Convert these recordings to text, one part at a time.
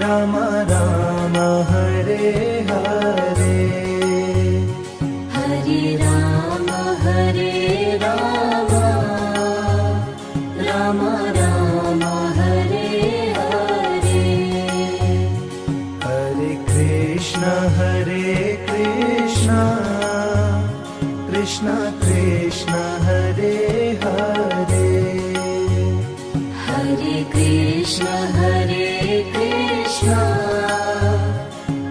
Ram Ram Hare Hare, Hare Ram Ram Ram Hare Hare. Hare Krishna Krishna Krishna Hare Hare, Hare Krishna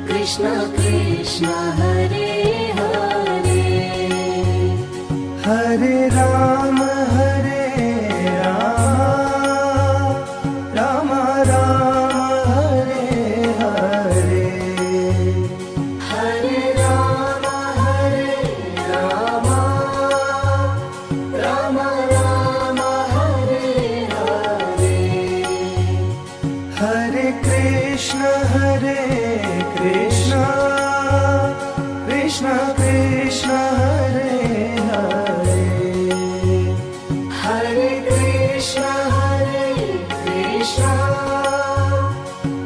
Krishna Krishna Hare Hare. Hare Ram Ram Ram Hare Hare, Hare Ram Ram Ram Hare Hare. Hare Krishna Krishna Krishna Hare Hare, Hare Krishna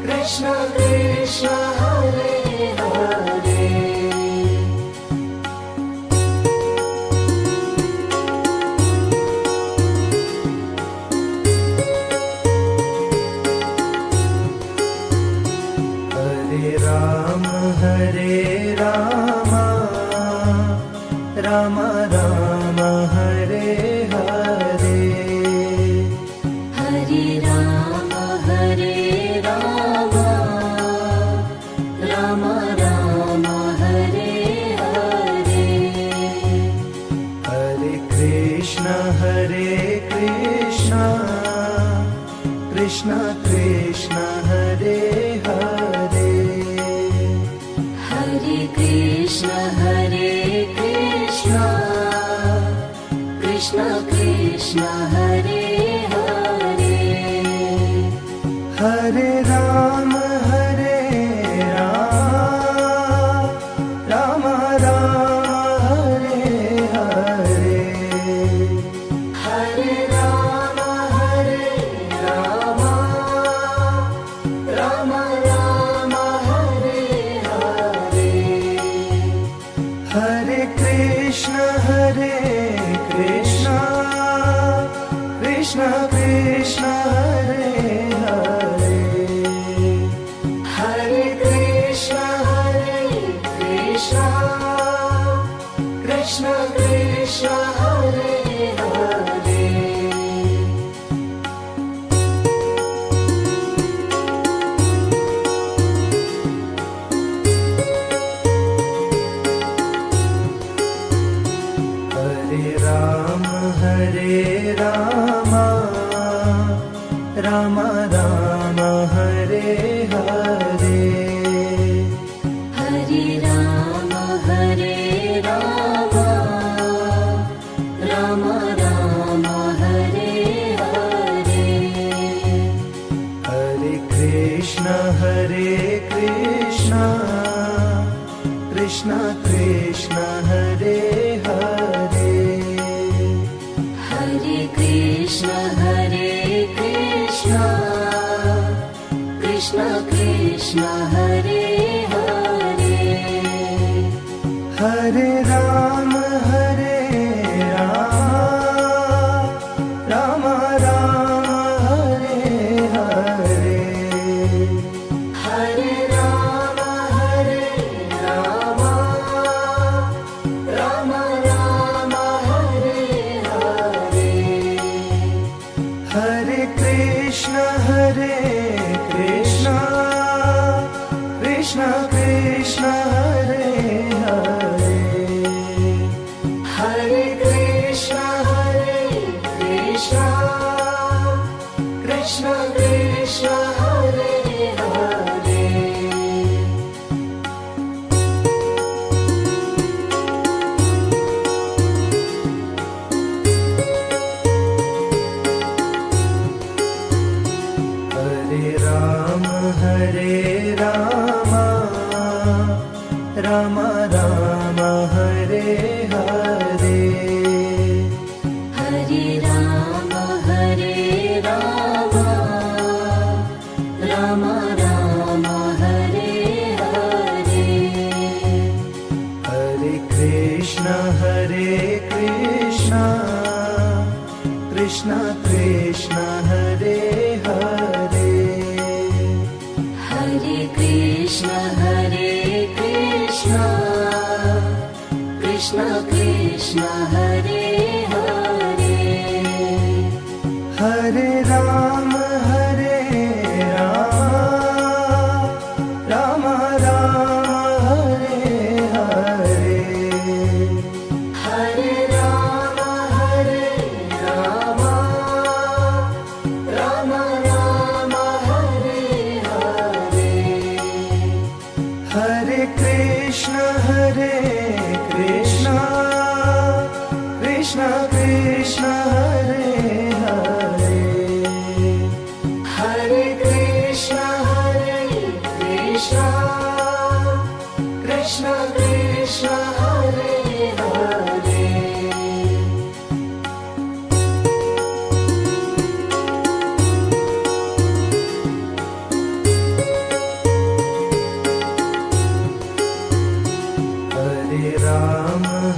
Krishna Krishna Hare Hare. Hare Ram Ram Ram Hare Hare, Hare Ram Ram Ram Hare Hare. Hare Krishna Krishna Krishna Hare Hare, Hare Krishna Krishna Krishna Hare Hare. Hare Ram Ram Ram Hare Hare, Hare Ram Ram Ram Hare Hare. Hare Krishna Krishna Krishna Hare Hare, Hare Krishna Krishna Krishna Hare Hare. Hare Ram Ram Ram Hare Hare, Hare Ram Ram Ram Hare Hare. Hare Krishna Krishna Krishna Hare Hare, Hare Krishna Krishna Krishna Hare Hare. Hare Ram Ram Ram Hare Hare, Hare Ram Ram Ram Hare Hare. Hare Krishna Krishna Krishna Hare Hare, Hare Krishna Krishna Krishna Hare Hare. Hare Ram Ram Ram Hare Hare, Hare Ram Ram Ram Ram Hare Hare Hare Krishna Krishna Krishna Hare Hare Hare Krishna Krishna Krishna Hare Hare Hare Ram Ram Ram Hare Hare Hare Ram Ram Ram Hare Hare Hare Krishna Krishna Krishna Hare Hare Hare Krishna Krishna Krishna Hare Hare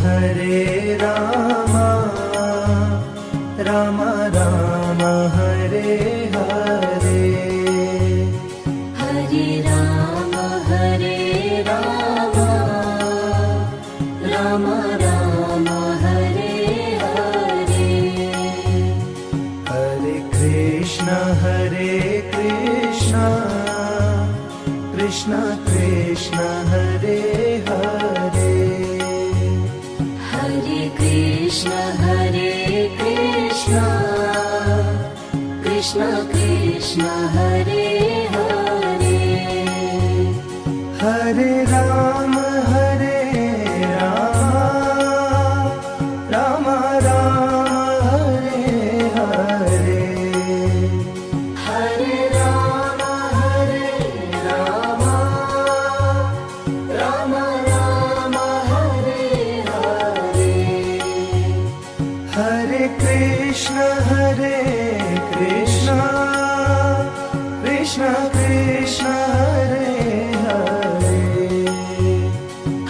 Hare Ram Ram Ram Hare Hare Hare Ram Ram Ram Hare Hare Hare Krishna Krishna Krishna Hare Hare Hare Krishna Krishna Krishna Hare Hare Hare Ram Ram Ram Hare Hare Hare Ram Ram Ram Hare Hare Hare Krishna Krishna Krishna Hare Hare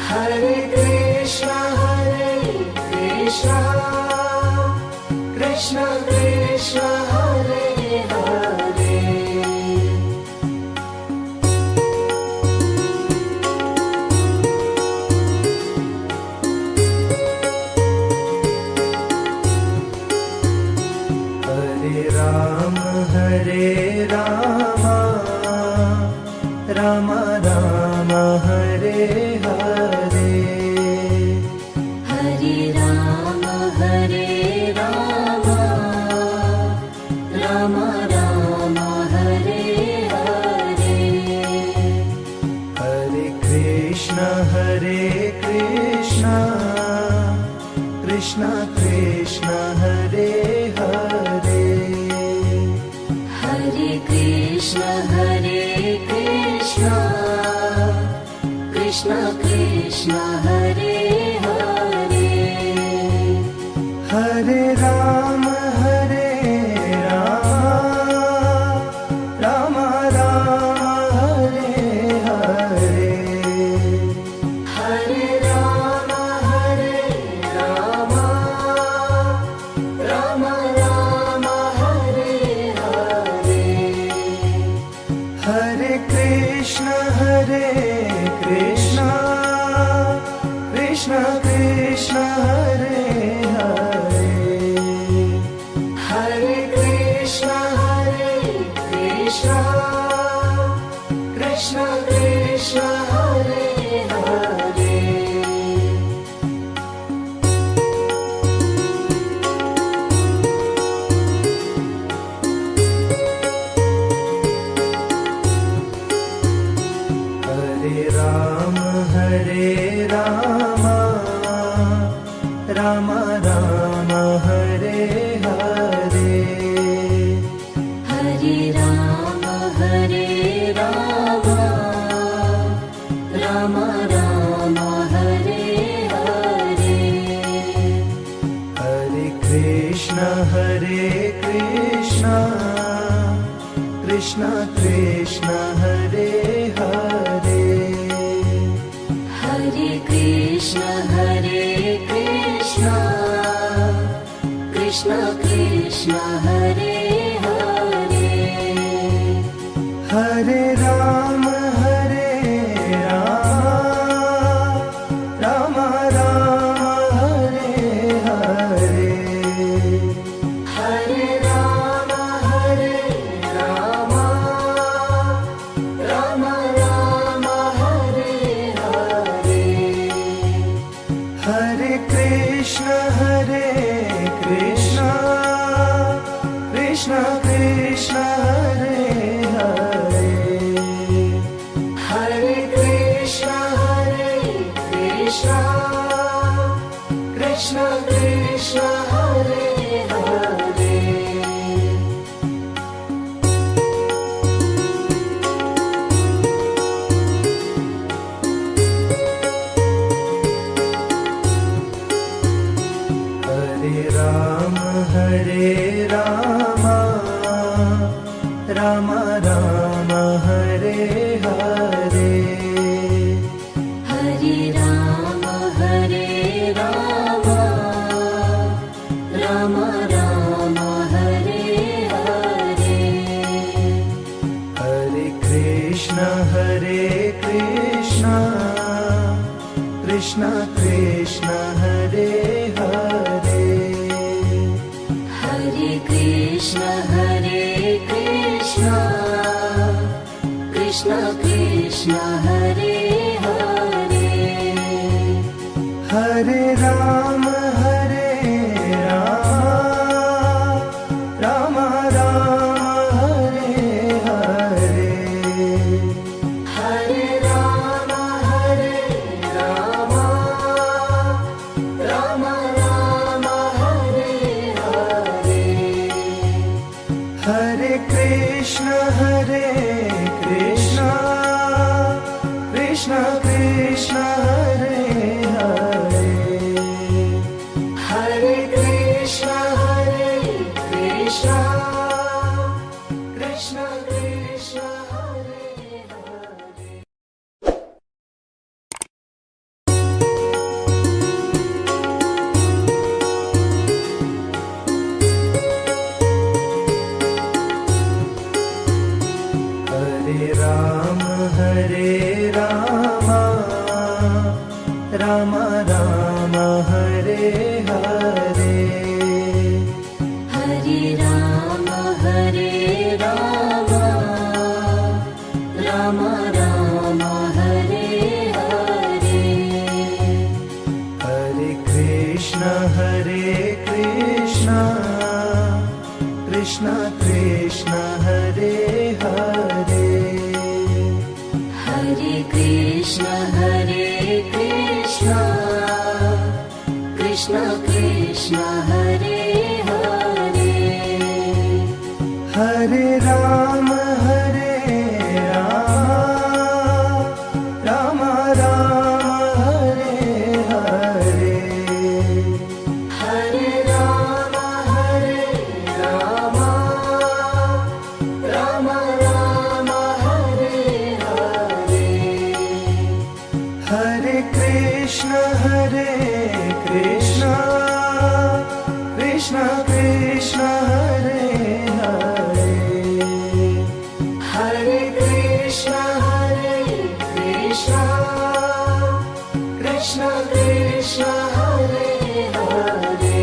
Hare Krishna Krishna Krishna Hare Hare Hare Ram Ram Ram Hare Hare Hare Ram Ram Ram Hare Hare Hare Krishna Krishna Krishna Hare Hare Hare Krishna Krishna Krishna Hare Hare Hare Ram Ram Ram Hare Hare Hare Ram Ram Ram Hare Hare Hare Krishna Krishna Krishna Hare Hare Hare Krishna Krishna Krishna Hare Hare Hare Ram Ram Ram Hare Hare Hare Ram Ram Ram Hare Hare Hare Krishna Krishna Krishna Hare Krishna Krishna Hare Hare Hare Rama Rama Rama Hare Hare Hare Rama Rama Rama Hare Hare Hare Krishna Krishna Krishna Hare Hare Hare Krishna Krishna Krishna Hare Hare Hare Rama Rama Rama Hare Hare Hare Rama Rama Rama Hare Hare Hare Krishna Krishna Krishna Hare Hare Hare Krishna Krishna Krishna Hare Hare Hare Rama Rama Rama Hare Hare Hare Rama Rama Rama Hare Hare Hare Krishna Krishna Krishna Hare Hare Hare Krishna Krishna Krishna Hare Hare Hare Rama Rama Rama Hare Hare Hare Rama Rama Rama Hare Hare Hare Krishna Krishna Krishna Hare Hare Hare Krishna Krishna Krishna Hare Hare Hare Rama Rama Rama Hare Hare Hare Rama Rama Rama Hare Hare Hare Krishna Krishna Krishna Hare Hare Hare Krishna Krishna Hare Hare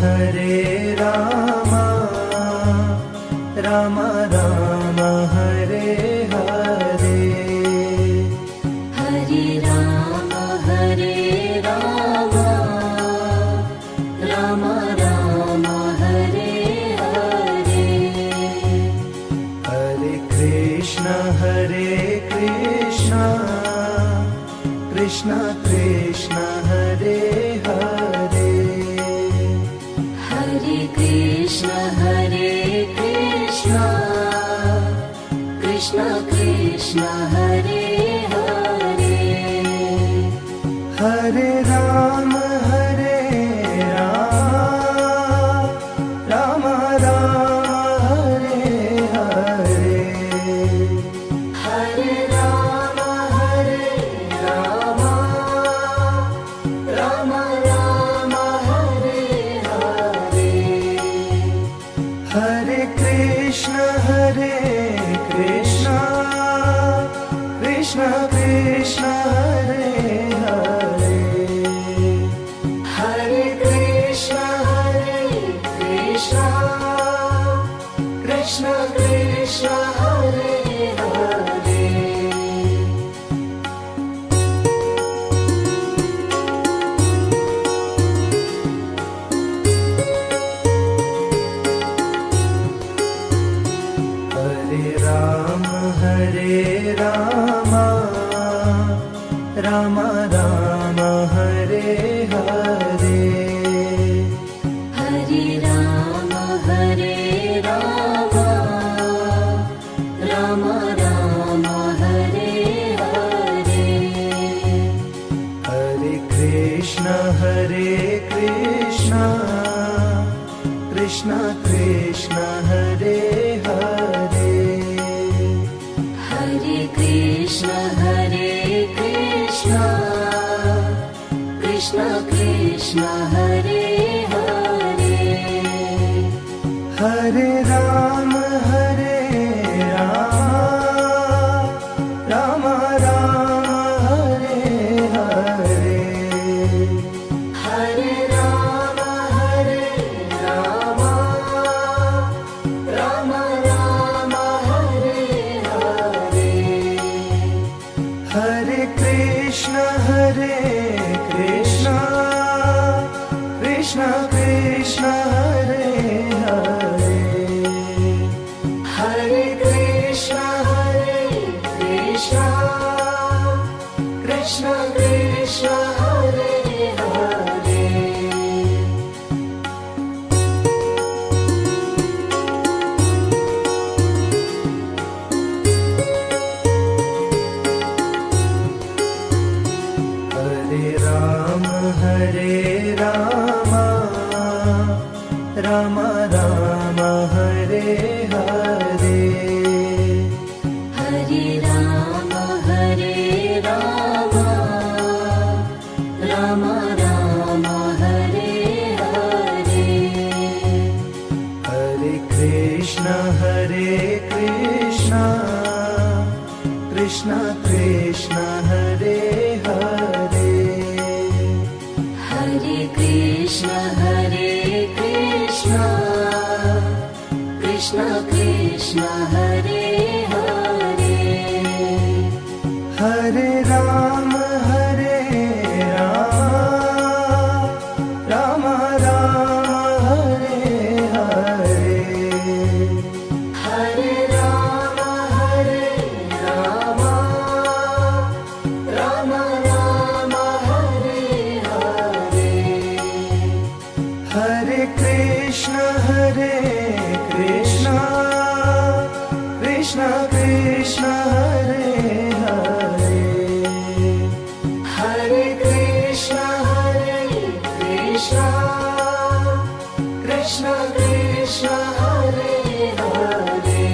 Hare Rama Rama Rama Hare Hare Hare Rama Rama Rama Hare Hare Hare Krishna Krishna Krishna Hare Hare Hare Krishna Krishna Krishna Hare Hare Hare Rama Rama Rama Krishna Hare Hare Hare Krishna Krishna Krishna Hare Hare Hare Ram Ram Ram Hare Hare Hare Ram Ram Ram Hare Hare Hare Krishna Krishna Krishna Hare Hare Hare Krishna Krishna Krishna Hare Hare Hare Ram Ram Ram Hare Hare Hare Ram Ram Ram Hare Hare Hare Krishna Krishna Krishna Hare Hare Hare Krishna Krishna Krishna Hare Hare Hare Ram Ram Ram Hare Hare Hare Ram Ram Ram Hare Hare Hare Krishna Krishna Krishna Hare Hare Hare Krishna Krishna Krishna Hare Hare Hare Ram Ram Ram Hare Hare Hare Ram Ram Ram Hare Hare Hare Krishna Krishna Krishna Hare Hare Hare Krishna Krishna Krishna Hare Hare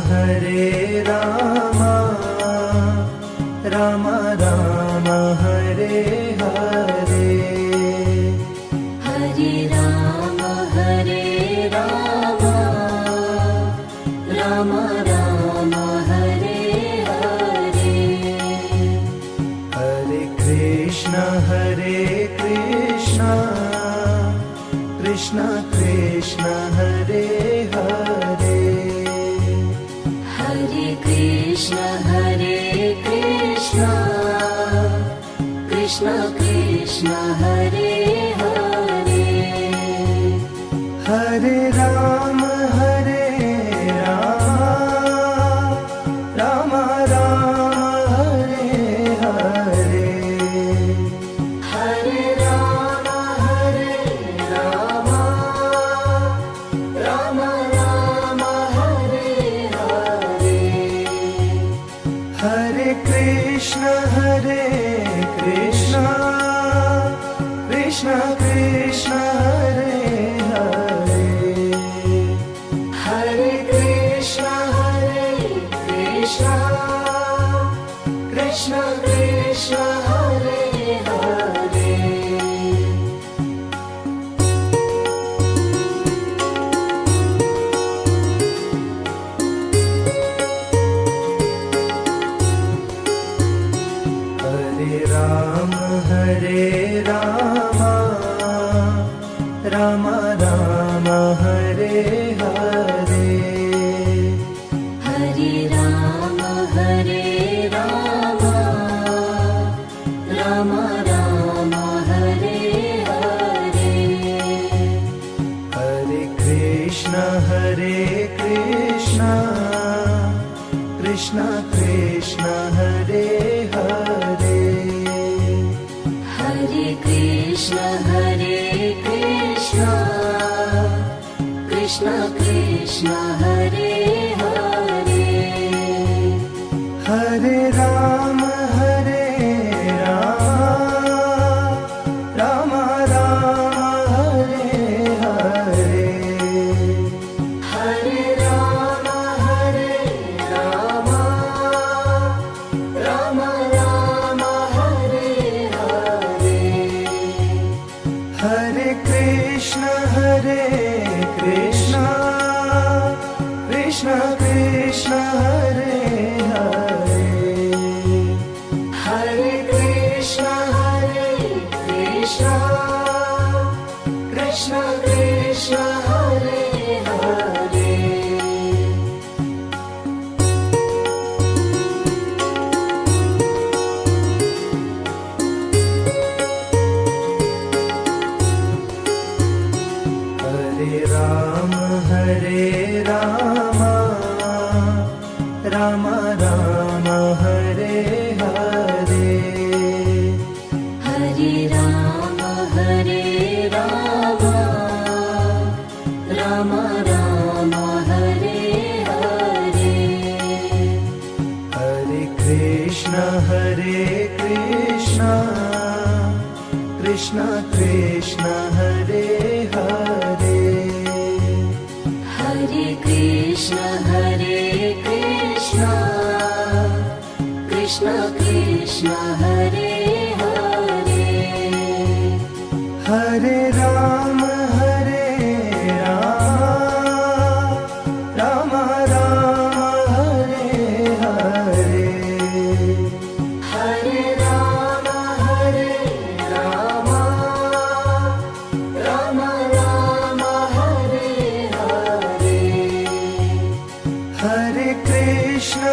Hare Ram Ram Ram Hare Hare Hare Ram Ram Ram Hare Hare Hare Krishna Krishna Krishna Hare Hare Hare Krishna Krishna Krishna Hare Hare Hare Ram Ram Ram Hare Hare Hare Ram Ram Ram Hare Hare Hare Krishna Krishna Krishna Hare Hare Ram Hare Ram Ram Ram Hare Hare Hare Ram Ram Ram Hare Hare Hare Krishna Krishna Krishna Hare Hare Hare Krishna Krishna Krishna Hare Hare Hare Ram Ram Ram Hare Hare Hare Ram Ram Ram Hare Hare Hare Krishna Krishna Krishna Hare Hare Hare Krishna Krishna Krishna Hare Hare Hare Ram Ram Ram Hare Hare Hare Ram Ram Ram Hare Hare Hare Krishna Krishna Krishna Hare Hare Hare Krishna Krishna Krishna Hare Hare Hare Ram Ram Ram Hare Hare Hare Ram Ram Ram Hare Hare Hare Krishna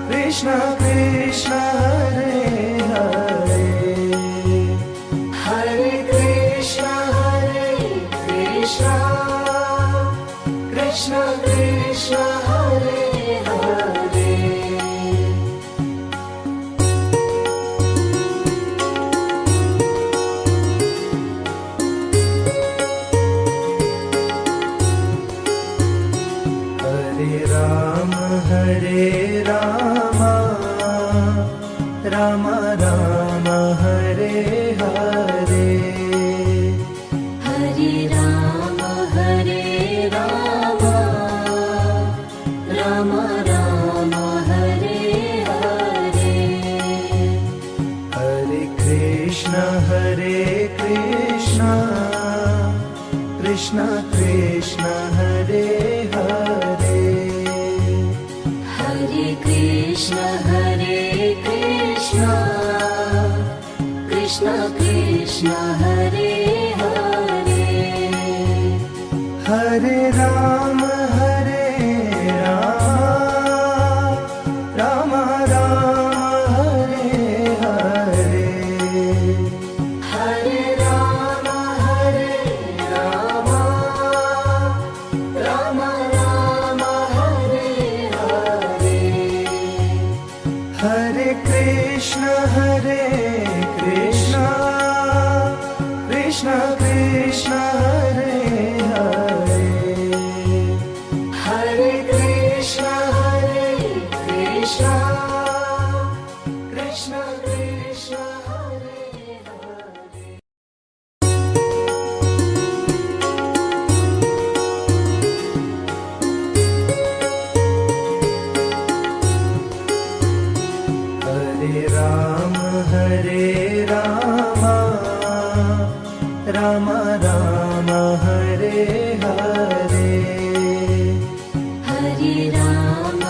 Krishna Krishna Hare Hare Hare Krishna Krishna Krishna Hare Hare Hare Ram Ram Ram Hare Hare Hare Ram Ram Ram Hare Hare Hare Krishna Krishna Krishna Hare Hare Hare Krishna Krishna Krishna Hare Hare Hare Ram Ram Ram Hare Hare Hare Ram Ram Ram Hare Hare Hare Krishna Krishna Krishna Hare Hare Hare Krishna Krishna Krishna Hare Hare Hare Ram Ram Ram Hare Hare Hare Ram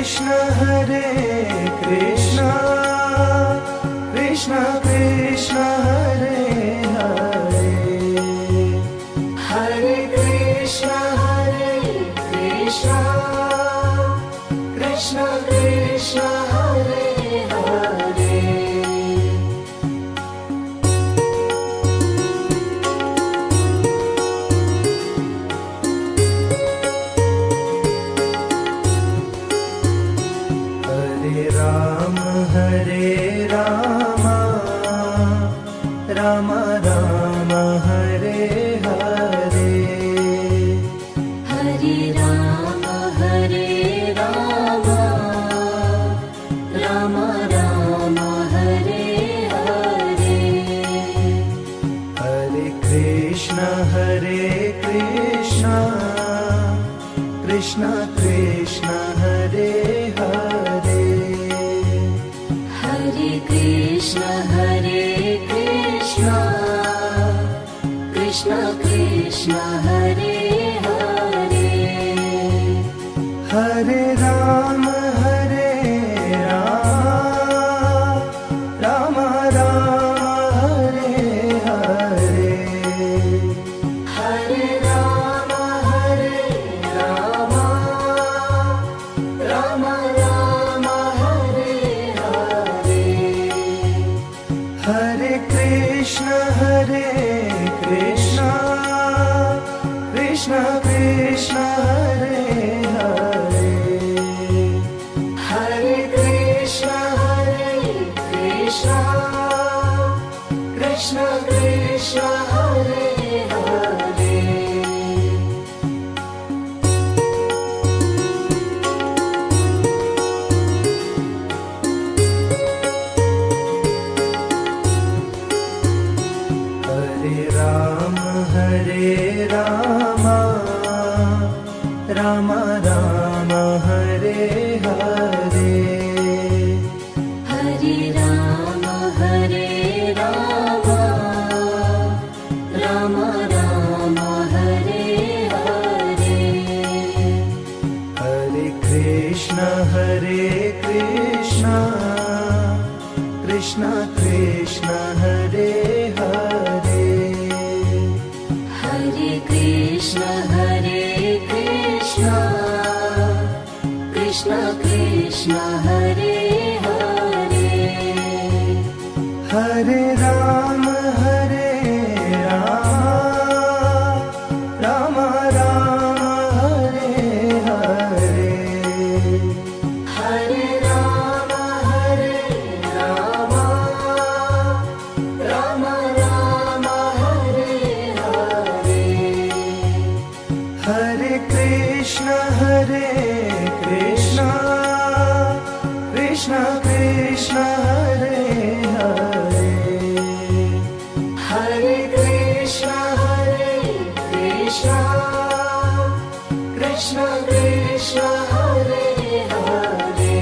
Krishna Hare Krishna Krishna Krishna Hare Hare Hare Krishna Krishna Krishna Hare Hare Hare Ram Ram Ram Hare Hare Hare Ram Ram Ram Hare Hare Hare Krishna Krishna Krishna Hare Hare Hare Krishna Krishna Krishna Hare Hare Hare Ram Ram Ram Hare Hare Hare Ram Ram Ram Hare Hare Hare Krishna Krishna Krishna Hare Hare Hare Krishna Krishna Krishna Hare Hare Hare Ram Ram Ram Hare Hare Hare Ram Ram Ram Hare Hare Hare Krishna Krishna Krishna Hare Hare Hare Krishna Krishna Krishna Hare Hare Hare Ram Ram Ram Hare Hare Hare Ram Ram Ram Hare Hare Hare Krishna Krishna Krishna Hare Hare Hare Krishna Krishna Krishna Hare Hare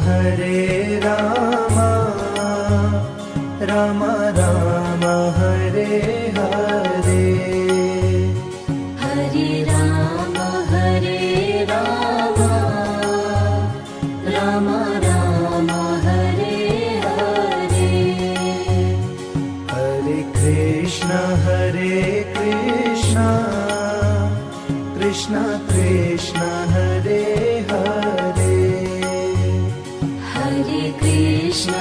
Hare Ram Ram Ram Hare Hare Hare Ram Ram Ram Hare Hare Hare Krishna Krishna Krishna Hare Hare Hare Krishna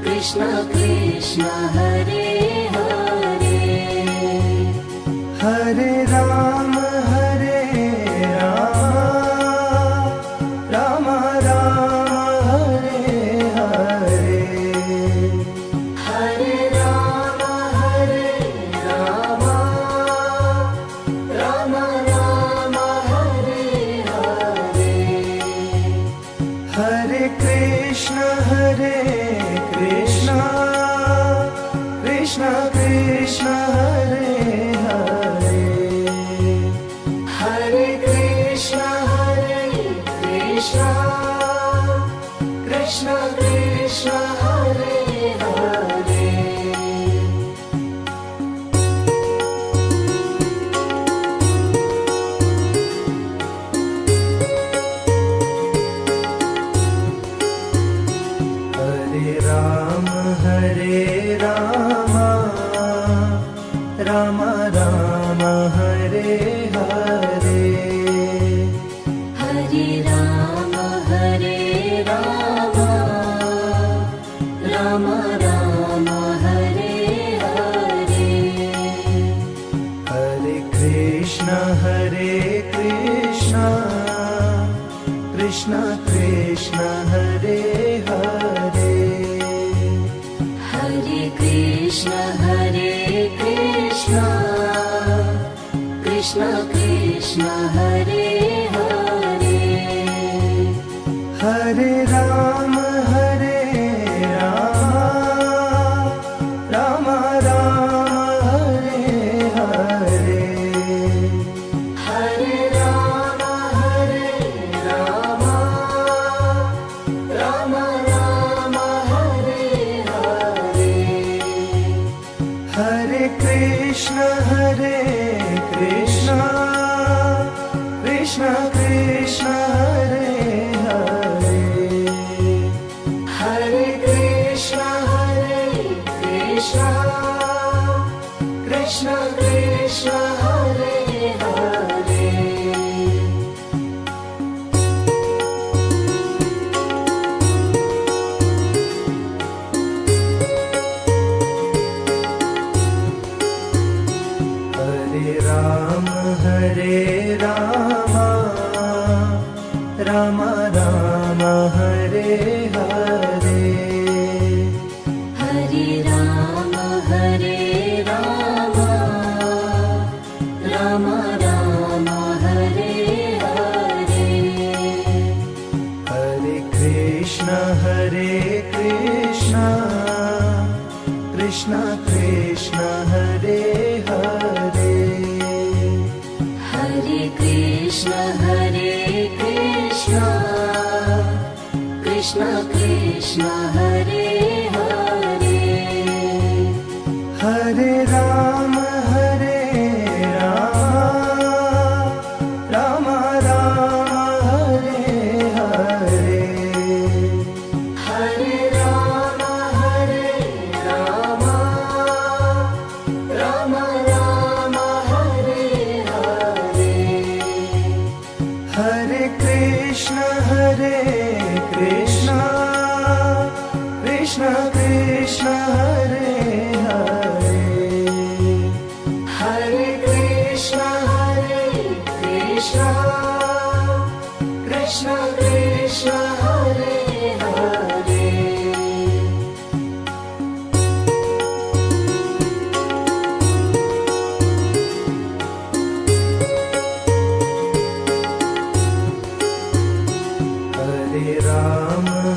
Krishna Krishna Hare Hare Hare Ram Ram Ram Hare Hare Hare Ram Ram Ram Hare Hare Hare Krishna Krishna Krishna Hare Hare Ram Ram Hare Hare Hare Ram Ram Ram Hare Hare Hare Krishna Krishna Krishna Hare Hare Hare Krishna Krishna Krishna Hare Hare Hare Ram Ram Ram Hare Hare Hare Ram Ram Ram Hare Hare Hare Krishna Krishna Krishna Hare Hare Hare Krishna Krishna Krishna Hare Hare Hare Ram Ram Ram Hare Hare Hare Ram Ram Ram Hare Hare Hare Krishna Krishna Krishna Hare Hare Hare Krishna Krishna Krishna Hare Hare Hare Ram Ram Ram Hare Hare Hare Ram Ram Hare Hare Hare Krishna Krishna Krishna Hare Hare Hare Krishna Krishna Krishna Hare Hare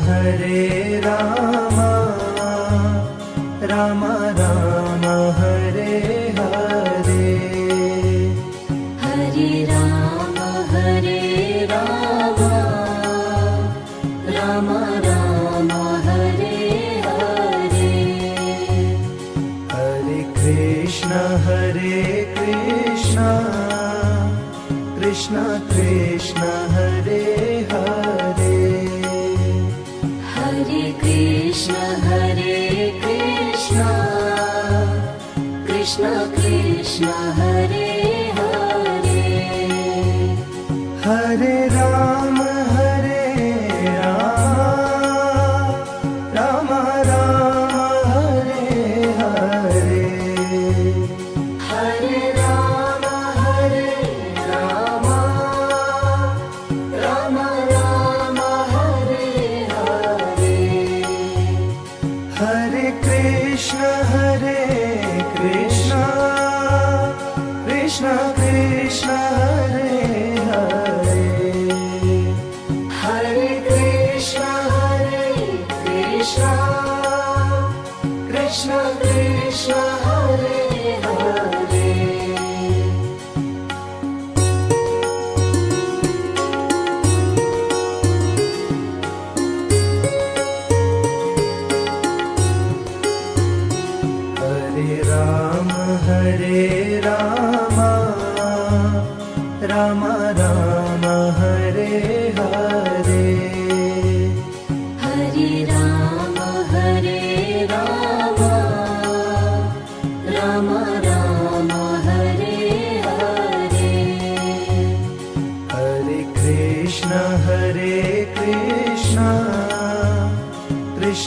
Hare Ram Ram Ram Hare Hare Hare Ram Ram Ram Hare Hare Hare Krishna Krishna Krishna Hare Hare Hare Krishna Krishna Krishna Hare Hare Hare Ram Ram Ram Hare Hare Hare Ram Ram Hare Hare Hare Krishna Krishna Krishna Hare Hare Hare Krishna Krishna Krishna Hare Hare Hare Ram Ram Ram Hare Hare Hare Ram Ram Ram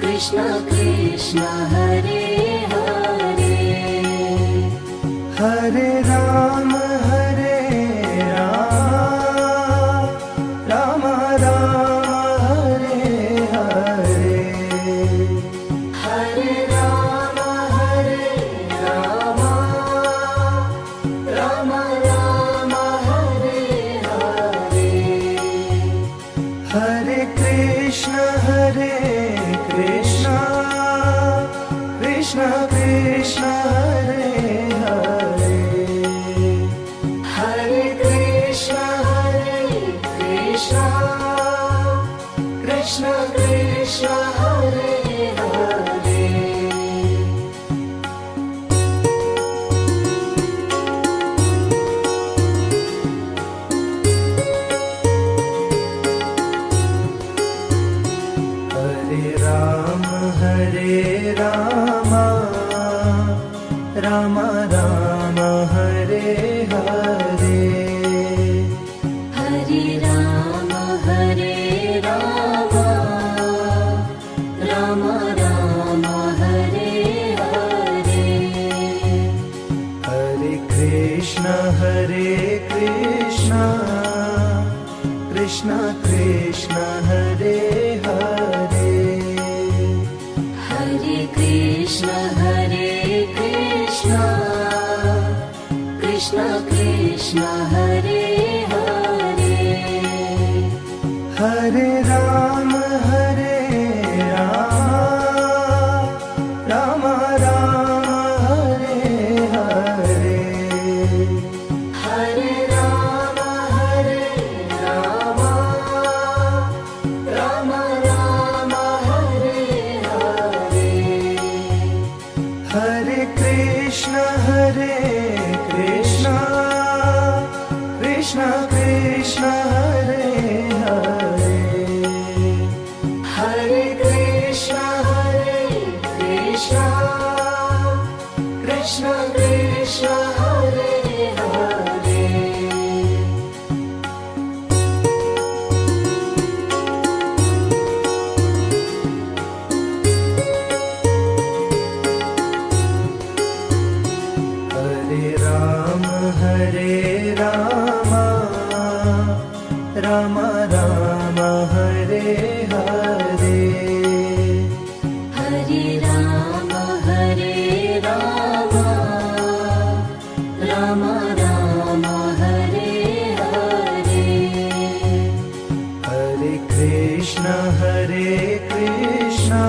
Krishna Krishna Hare Hare Hare Ram Ram Ram Hare Hare Hare Ram Ram Ram Hare Hare Hare Krishna Krishna Krishna Hare Hare Hare Krishna Krishna Krishna Hare Hare Hare Ram Ram Ram Hare Hare Hare Ram Ram Ram Hare Hare Hare Krishna Krishna Krishna Hare Hare Hare Krishna Hare Krishna Krishna Krishna Hare Hare Hare Krishna Krishna Krishna Hare Hare Hare Ram Ram Ram Hare Hare Hare Ram Ram Ram Hare Hare Hare Krishna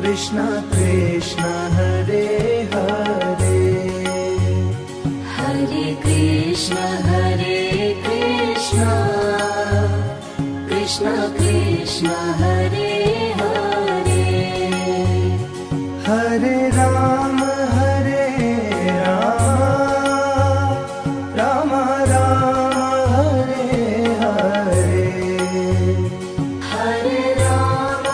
Krishna Krishna Hare Hare Hare Krishna Krishna Krishna Hare Hare Hare Ram Ram Ram Hare Hare Hare Ram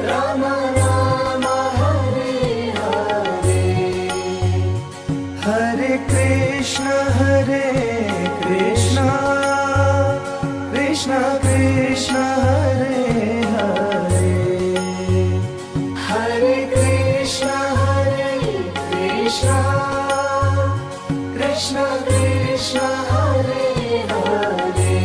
Ram Ram Hare Hare Hare Krishna Krishna Krishna Hare Hare Hare Krishna Krishna Krishna Hare Hare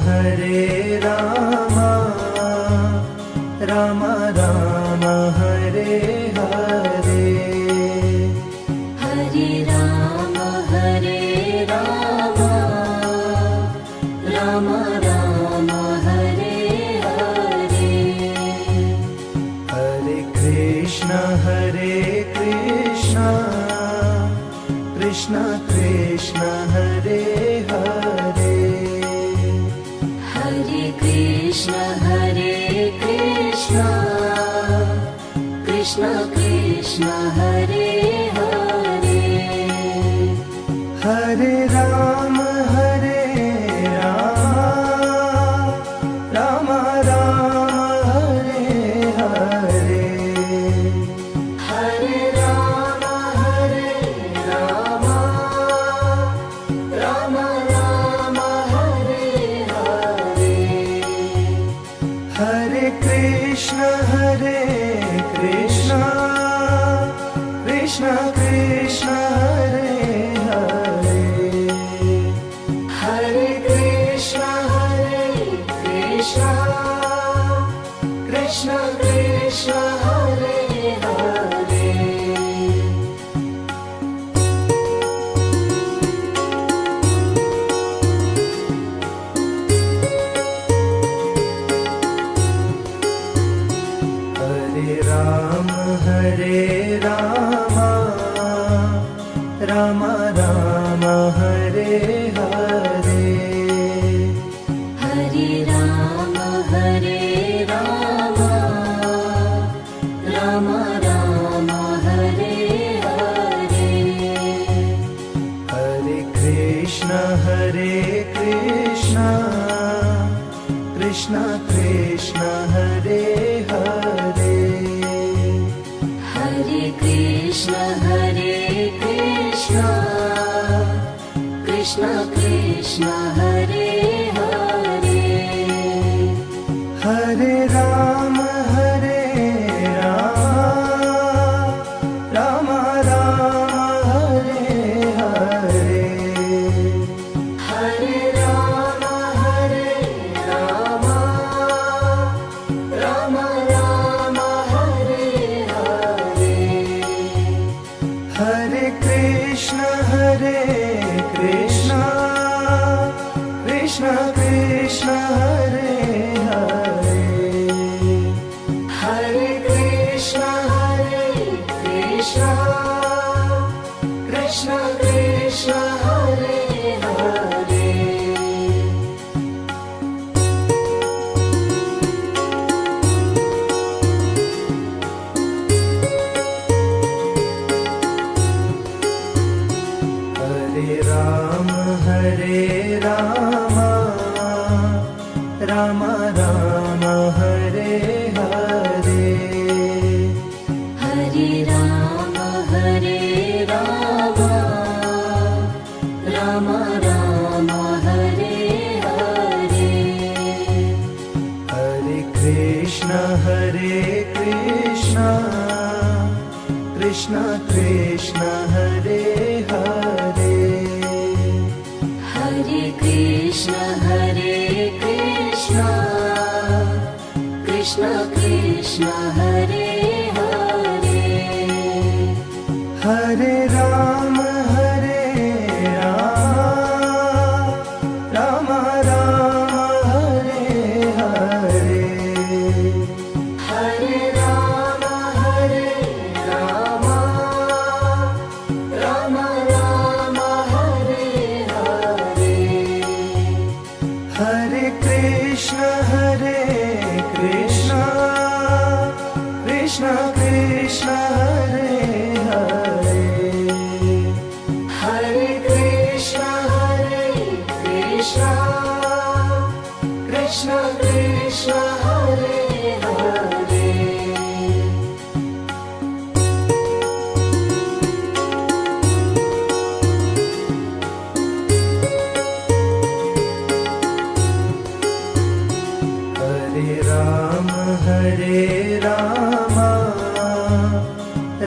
Hare Ram Ram Ram Hare Hare Hare Ram Ram Ram Hare Hare Hare Krishna Krishna Krishna Hare Hare Hare Krishna Krishna Hare Hare Hare Ram Ram Ram Hare Hare Hare Ram Ram Ram Hare Hare Hare Krishna Krishna Krishna Hare Hare Hare Krishna Krishna Krishna Hare Hare Hare Ram Ram Ram Hare Hare Hare Ram Ram Ram Hare Hare Hare Krishna Krishna Krishna Hare Hare Hare Krishna Krishna Hare Hare Hare Ram Ram Ram Hare Hare Hare Ram Ram Ram Hare Hare Hare Krishna Krishna Ram Ram Hare Hare Hare Ram Ram Ram Hare Hare Hare Krishna Krishna Krishna Hare Hare Hare Krishna Krishna Krishna Hare Hare Hare Ram Ram Ram Hare Hare Hare Ram Ram Ram Hare Hare Hare Krishna Krishna Krishna Hare Hare Hare Krishna Krishna Krishna Hare Hare Hare Ram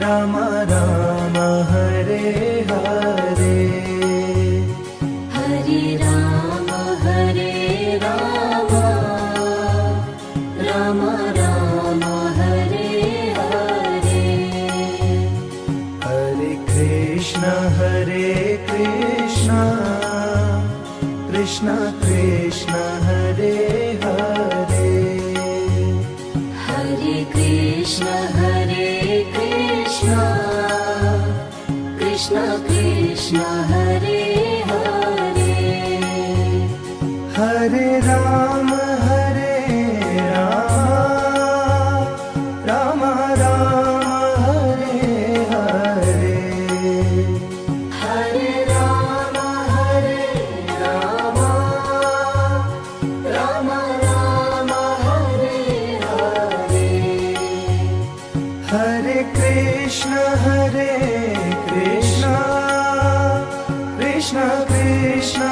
Ram Ram Hare Hare Hare Ram Ram Ram Hare Hare Hare Krishna Krishna Krishna Hare Hare Hare Krishna Krishna Krishna Hare Hare Hare Ram Ram Ram Hare Hare Hare Ram Ram Ram Hare Hare Hare Krishna Krishna Krishna